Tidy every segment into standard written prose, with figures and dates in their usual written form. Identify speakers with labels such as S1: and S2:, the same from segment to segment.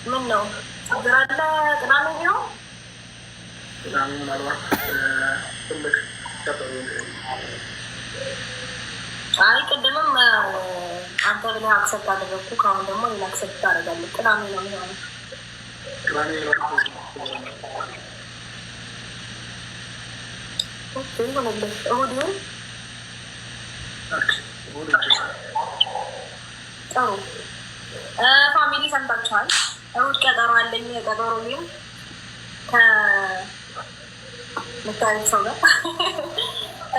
S1: ምን ነው ችግር አለ? ቅዳሜ ነው
S2: ቅዳሜ ምናልባት ትልቅ ቀጠሮ።
S1: አይ ቅድምም አንተ ብለህ አክሰፕት አደረግኩ። ከአሁን ደግሞ ሌላ አክሰፕት ታደርጋለህ። ቅዳሜ ነው የሚሆነው።
S2: ቅዳሜ
S1: ይሆንልህ። እሑድ ይሁን ጥሩ። ፋሚሊ ሰምታችኋል። እሑድ ቀጠሮ አለኝ። ቀጠሮ ግን ከምታዩት ሰው ጋር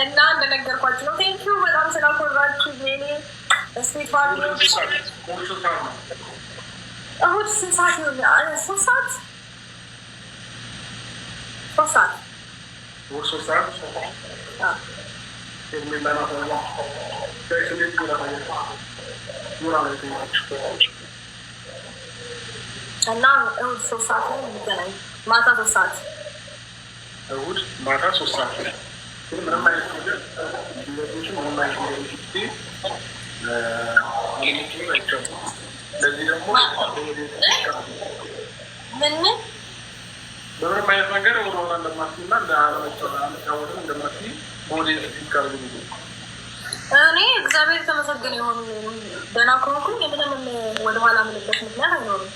S1: እና እንደነገርኳችሁ ነው። ቴንኪዩ በጣም ስላኮራችሁ ኔ ስዊት ፋሚሊዎች። እሑድ ስንት ሰዓት ይሆን? 3 ሰዓት 3 ሰዓት እና እሑድ 3 ሰዓት ላይ የሚገናኝ ማታ 3 ሰዓት
S2: እሑድ ማታ 3 ሰዓት ላይ ምንም አይነት ነገር ምንም አይነት ለዚህ ደግሞ
S1: ምን
S2: በምንም አይነት ነገር ወደሆነ እንደማትና እንደአለመጫወትም እንደማት ሞዴል ይቀርብ።
S1: እኔ እግዚአብሔር ተመሰገነ የሆኑ ደህና ከሆንኩኝ የምንም ወደኋላ ምልበት ምክንያት አይኖርም።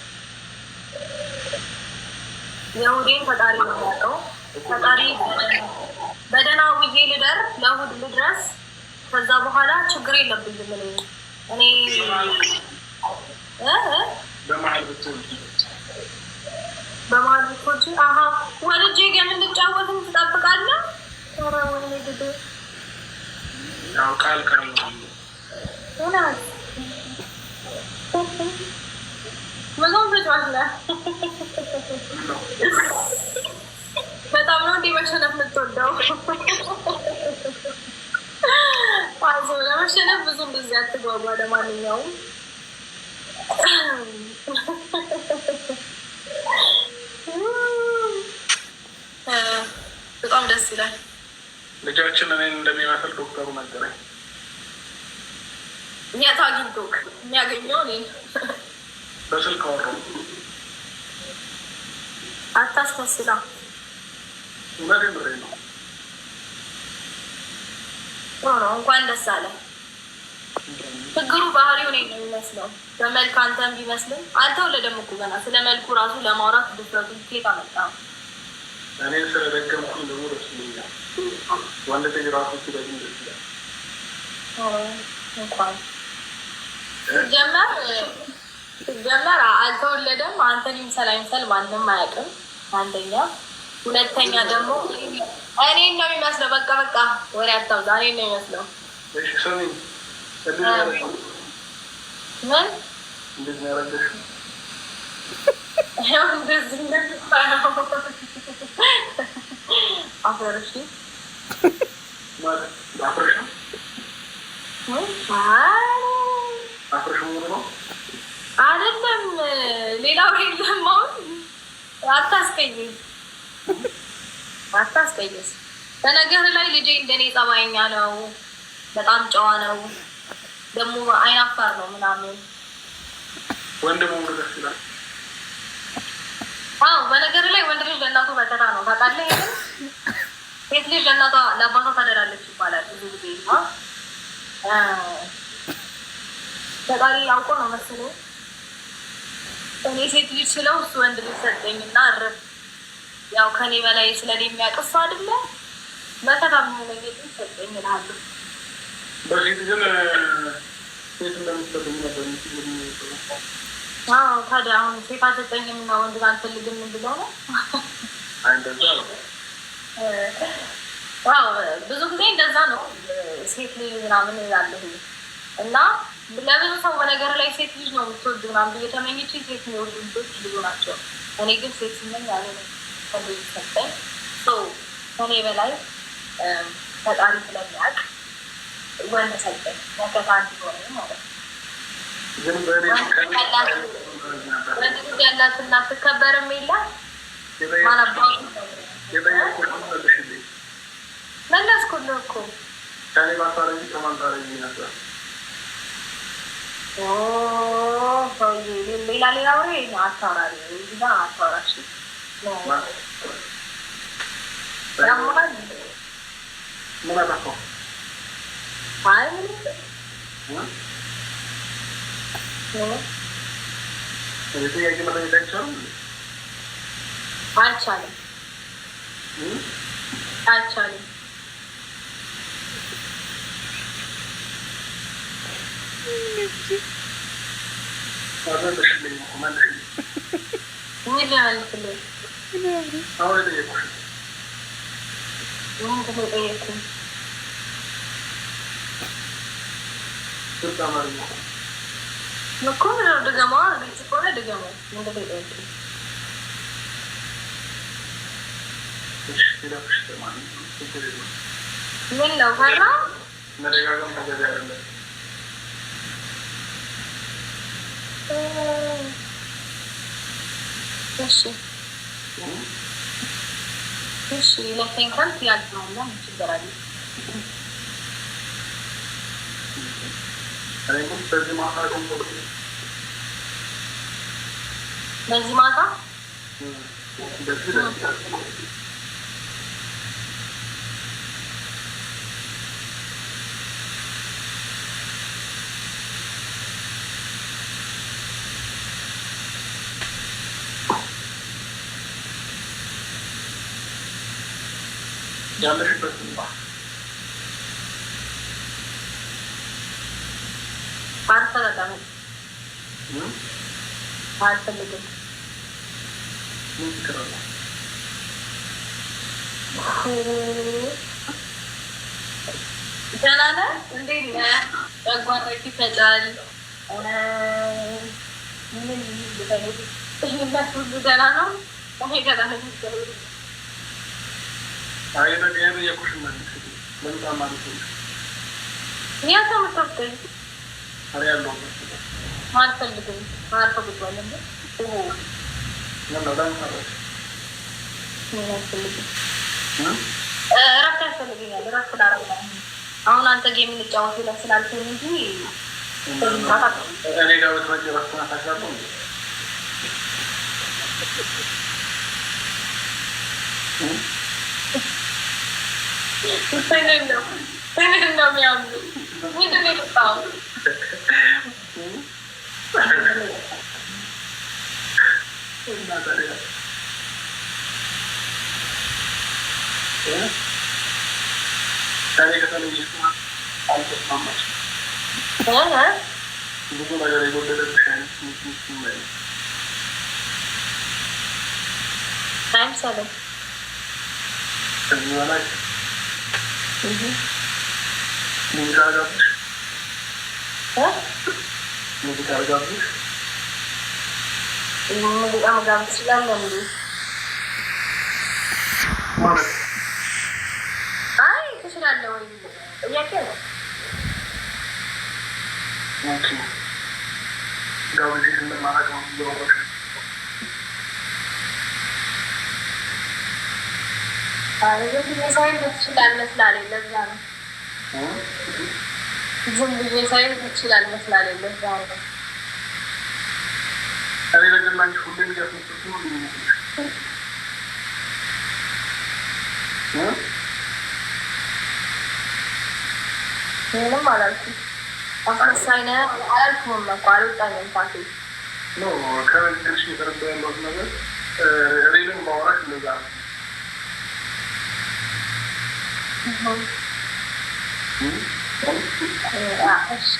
S1: የእሑዴን ፈጣሪ ነው የሚያውቀው። ፈጣሪ በደህና ውዬ ልደር፣ ለእሑድ ልድረስ። ከዛ በኋላ ችግር የለብኝም። እኔ
S2: በመሀል ብትወልጂ
S1: ወልጄ የምንጫወትን ትጠብቃለህ? ኧረ ወይኔ ግድ
S2: ያው ቃል
S1: መዞን ትጫለ በጣም ነው እንዲህ መሸነፍ የምትወደው። ለመሸነፍ ብዙ እንደዚህ አትጓጓ። ለማንኛውም በጣም ደስ ይላል።
S2: ልጃችን እኔን እንደሚመስል ዶክተሩ ነገረኝ።
S1: የት አግኝቶክ? የሚያገኘው እኔን
S2: በስልክ አወራሁ።
S1: አታስመስላ።
S2: እውነቴን ብሬ ነው።
S1: እንኳን ደስ አለ። ችግሩ ባህሪው እኔን ነው የሚመስለው። በመልክ አንተን ቢመስልም አልተወለደም እኮ ገና። ስለ መልኩ ራሱ ለማውራት ድፍረቱ ኬት አመጣ?
S2: እኔ ስለደገምኩኝ ደግሞ ደስ ይለኛል። ወንድ ልጅ ራሱ ሲደግም ደስ ይላል።
S1: እንኳን ሲጀመር አልተወለደም። አንተን ይምሰል አይምሰል ማንም አያውቅም። አንደኛ፣ ሁለተኛ ደግሞ እኔን ነው የሚመስለው። በቃ ወሬ አታውዛ። እኔን ነው የሚመስለው።
S2: እሺ ስሚኝ፣
S1: ምን
S2: እንዴት ነው ያደረገሽው?
S1: እንደዚህ እንደሚባለው አፈርሽ
S2: ማለት አፍረሽ ሙሉ ነው
S1: አይደለም። ሌላው የለም። አታስቀይስ። በነገር ላይ ልጄ እንደኔ ጸባይኛ ነው፣ በጣም ጨዋ ነው፣ ደግሞ አይናፋር ነው ምናምን።
S2: ወንድ መሆኑ ደስ ይላል።
S1: በነገር ላይ ወንድ ልጅ ለእናቱ መከታ ነው ታውቃለህ። ሴት ልጅ ለእናቷ ለአባቷ ታደላለች ይባላል ብዙ ጊዜ። ፈጣሪ አውቆ ነው መሰለኝ እኔ ሴት ልጅ ስለው እሱ ወንድ ልጅ ሰጠኝና እረፍ። ያው ከኔ በላይ ስለኔ የሚያውቅሱ አይደለ መከታ የሚሆነ ጌጥ ሰጠኝ እልሃለሁ።
S2: በፊት ግን ሴት እንደምትሰጠኝ ነበር።
S1: ታዲያ አሁን ሴት አልሰጠኝም እና ወንድ አልፈልግም ብለው ነው?
S2: እንደዛ ነው።
S1: ብዙ ጊዜ እንደዛ ነው። ሴት ልጅ ምናምን ያለሁ እና ለብዙ ሰው በነገር ላይ ሴት ልጅ ነው የምትወድ ምናምን ብዬ ተመኝቼ ሴት የሚወዱ ልጆች ብዙ ናቸው። እኔ ግን ሴት ስመኝ ያለ ከንዱ ሰጠኝ። ከኔ በላይ ፈጣሪ ስለሚያውቅ ወንድ ሰጠኝ። መከታ እንዲሆነ ማለት ነው። ወንድ ልጅ ያላት እና ትከበርም የላት ማናባቱ መለስኩልህ እኮ
S2: ከኔ ማታረጊ ከማን ታረጊ ነበር?
S1: ሰውዬ ሌለ ሌላ ሌላ ወሬ አታውራ እዛ አታውራሽ ያሞራል
S2: ምን አጠፋው?
S1: አይ
S2: ጥያቄ መጠየቅ አይቻልም?
S1: አይቻልም አይቻልም። ምን ልመልስልህ?
S2: አሁን የጠየኩሽ
S1: ምንድን ነው የጠየኩህ?
S2: ግልጽ አማርኛ
S1: እኮ ድገማዋ። ግልጽ ከሆነ ድገማው። ምንድን ነው የጠየኩህ? ምን ነው ፈራ?
S2: መደጋገም ተገቢ አይደለም።
S1: እሺ ለከኝ ካልክ ያልተዋላ ችግር አለ።
S2: በዚህ
S1: ማታ
S2: ያለሽበት
S1: አልፈልግም አልፈልግም። ደህና ነህ? እንዴት ነህ? ጨጓራሽ ይፈጫል? ሁሉ ደህና ነው? ደህና ነው። ያተመጠብኝ አልፈልግም። አልፈልግም እረፍት ያስፈልገኛል። እረፍት ላደርግ ነው አሁን። አንተ ጌም እንጫወት ብለህ ስላልከኝ እንጂ
S2: እኔ ጋር ብትመጪ እረፍት ናታሻለሁ።
S1: ነው የሚያምሩ ምንድን ነው የጠጣው?
S2: ብዙ ነገር የጎደለብሽ አይነት
S1: አይምሰልም።
S2: ከዚህ በላይ ሙዚቃ አርጋብሽ ሙዚቃ አርጋብሽ
S1: ሙዚቃ መጋበዝ ትችላለህ እንዴ?
S2: ማለት
S1: አይ ትችላለህ ወይ ጥያቄ ነው።
S2: ጋብዥ እንደማላውቅ ነው እየወረሽ
S1: ሳይል ትችላለህ ስላለኝ ለዛ ነው። ዝም ብዬ ሳይል ትችላለህ ስላለኝ ለዛ ነው።
S2: እኔ ለገላንች ሁሌ እያስመሰልኩ ነው የሚመስልሽ?
S1: ምንም አላልኩም። አስመሳይ ነህ አላልኩም እኮ አልወጣኝም ፓቴ
S2: ነው ከንግግርሽ የተረዳ ያለሁት ነገር ሬልን ማውራት እንደዛ ነው።
S1: እሺ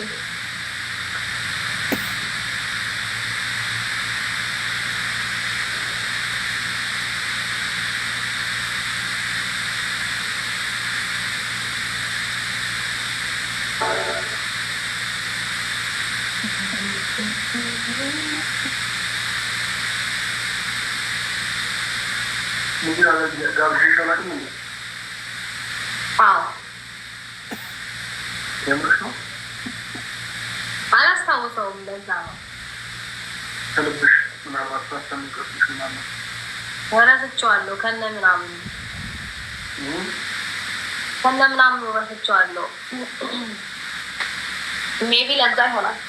S2: ሙዚቃ ጋብዥ ይሻላል።
S1: አዎ
S2: የምርሽ ነው?
S1: አላስታውሰውም ለዛ ነው።
S2: ከልብሽ ምናልባት ሳስተምቀስሽ ምናምን
S1: ረስቼዋለሁ ከነ ምናምን ረስቼዋለሁ። ሜቢ ለዛ ይሆናል።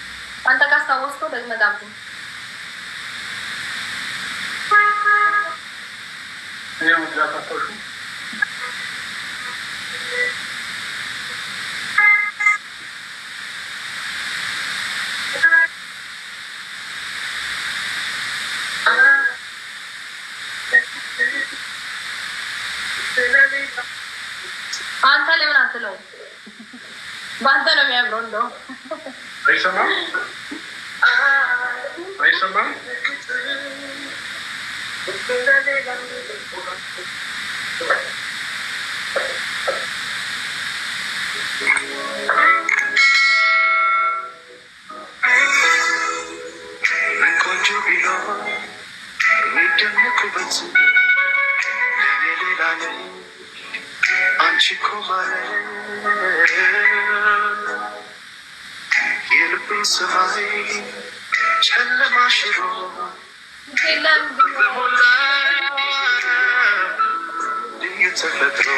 S1: አንተ ካስታወስከው ደግመህ ጋብዘኝ። አንተ ለምን አትለው? በአንተ ነው የሚያምረው። እንደው
S2: አይሰማም አይሰማም። ቆንጆ ቢሆን የሚደነቁበት ለኔ ሌላ ነኝ አንቺ እኮ ማለት የልቤን ሰማይ ጨለማ ሽሮ በሞላ ልዩ ተፈጥሮ